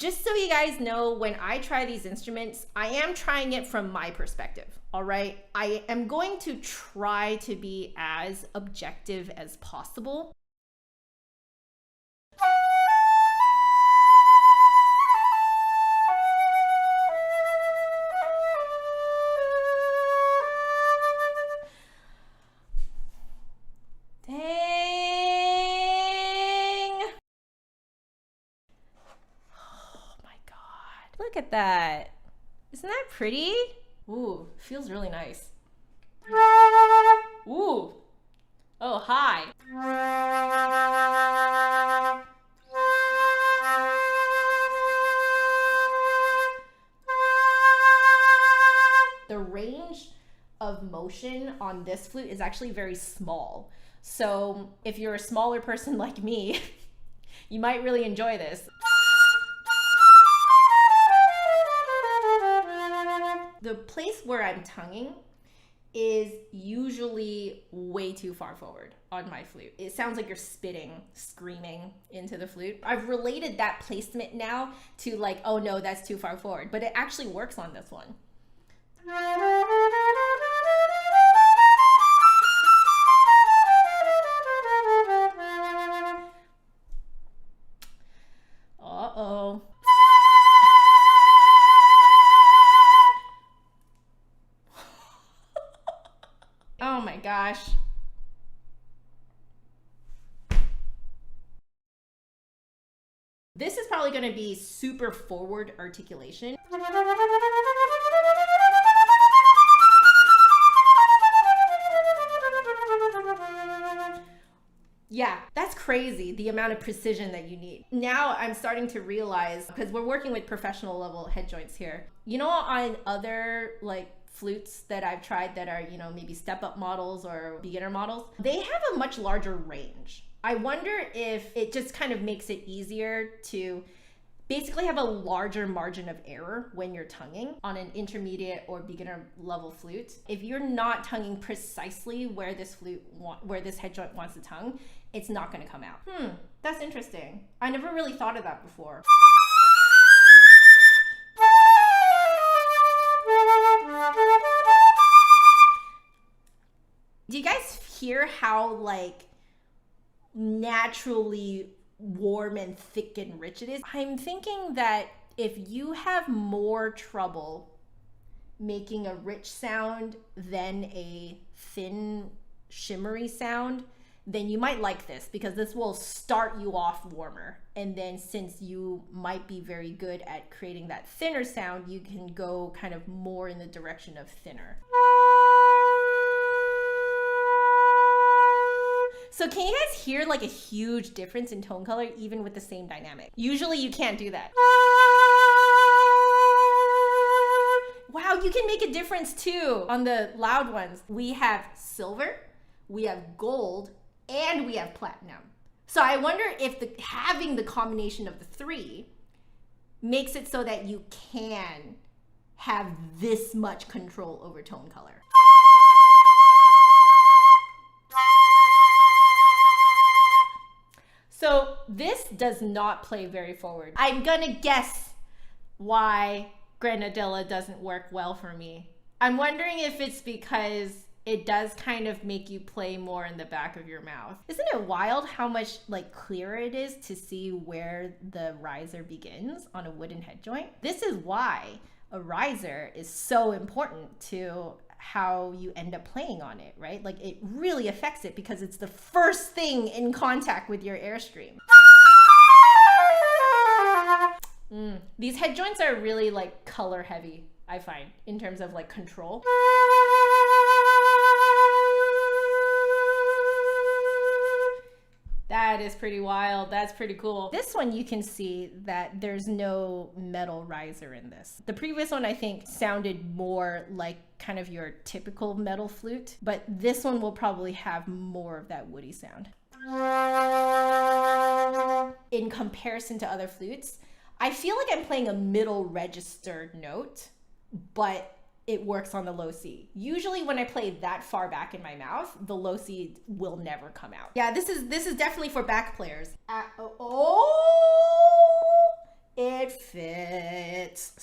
Just so you guys know, when I try these instruments, I am trying it from my perspective, all right? I am going to try to be as objective as possible. Look at that. Isn't that pretty? Ooh, feels really nice. Ooh. Oh, hi. The range of motion on this flute is actually very small. So if you're a smaller person like me, you might really enjoy this. The place where I'm tonguing is usually way too far forward on my flute. It sounds like you're spitting, screaming into the flute. I've related that placement now to like, oh no, that's too far forward, but it actually works on this one. Uh-oh. Oh my gosh. This is probably going to be super forward articulation. Yeah, that's crazy, the amount of precision that you need. Now I'm starting to realize, because we're working with professional level head joints here, you know, on other like flutes that I've tried that are, you know, maybe step up models or beginner models, they have a much larger range. I wonder if it just kind of makes it easier to basically have a larger margin of error when you're tonguing on an intermediate or beginner level flute. If you're not tonguing precisely where this head joint wants to tongue, it's not going to come out. That's interesting. I never really thought of that before. Do you guys hear how like naturally warm and thick and rich it is? I'm thinking that if you have more trouble making a rich sound than a thin shimmery sound, then you might like this, because this will start you off warmer. And then since you might be very good at creating that thinner sound, you can go kind of more in the direction of thinner. So can you guys hear like a huge difference in tone color even with the same dynamic? Usually you can't do that. Wow, you can make a difference too on the loud ones. We have silver, we have gold, and we have platinum. So I wonder if having the combination of the three makes it so that you can have this much control over tone color. So this does not play very forward. I'm gonna guess why Grenadilla doesn't work well for me. I'm wondering if it's because it does kind of make you play more in the back of your mouth. Isn't it wild how much like clearer it is to see where the riser begins on a wooden head joint? This is why a riser is so important to how you end up playing on it, right? Like it really affects it because it's the first thing in contact with your airstream. These head joints are really like color heavy, I find, in terms of like control. That is pretty wild. That's pretty cool. This one, you can see that there's no metal riser in this. The previous one, I think, sounded more like kind of your typical metal flute, but this one will probably have more of that woody sound. In comparison to other flutes, I feel like I'm playing a middle registered note, but it works on the low C. Usually when I play that far back in my mouth, the low C will never come out. Yeah, this is definitely for back players. It fits.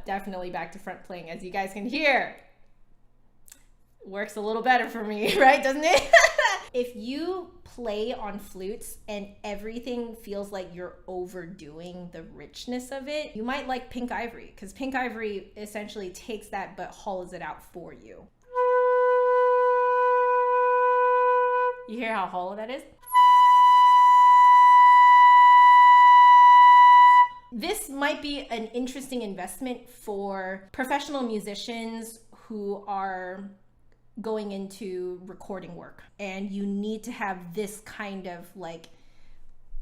Definitely back to front playing, as you guys can hear. Works a little better for me, right? Doesn't it? If you play on flutes and everything feels like you're overdoing the richness of it, you might like pink ivory, because pink ivory essentially takes that but hollows it out for you. You hear how hollow that is? This might be an interesting investment for professional musicians who are going into recording work, and you need to have this kind of like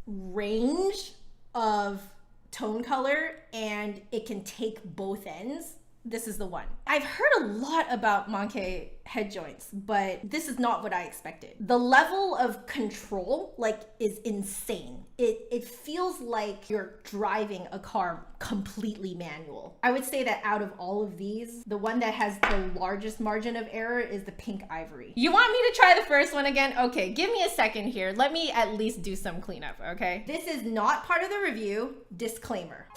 range of tone color, and it can take both ends. This is the one. I've heard a lot about Monkey head joints, but this is not what I expected. The level of control is insane. It feels like you're driving a car completely manual. I would say that out of all of these, the one that has the largest margin of error is the pink ivory. You want me to try the first one again? Okay, give me a second here. Let me at least do some cleanup, okay? This is not part of the review. Disclaimer.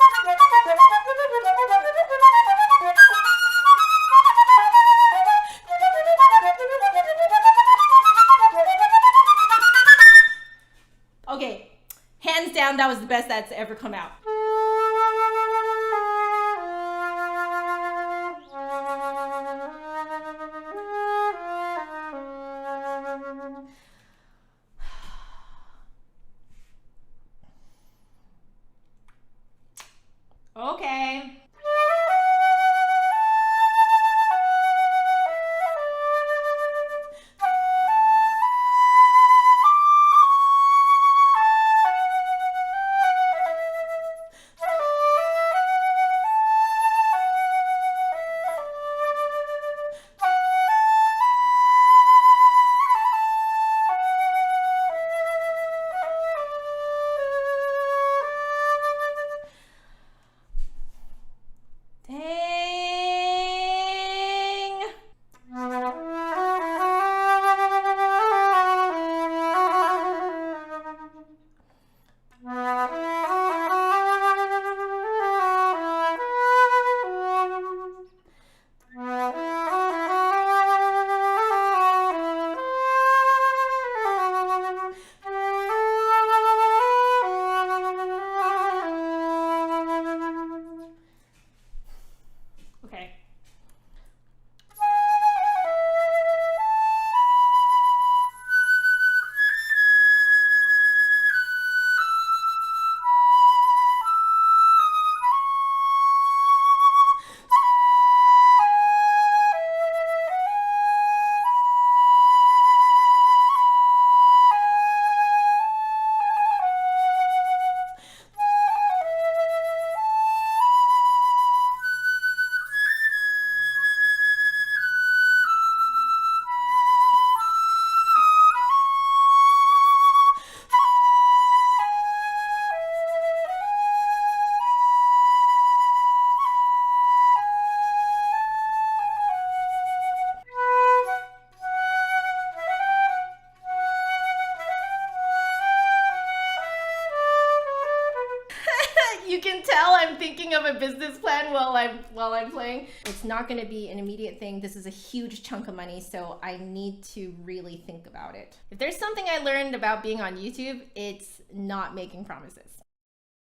Okay, hands down, that was the best that's ever come out. Okay. You can tell I'm thinking of a business plan while I'm playing. It's not going to be an immediate thing. This is a huge chunk of money, so I need to really think about it. If there's something I learned about being on YouTube, it's not making promises.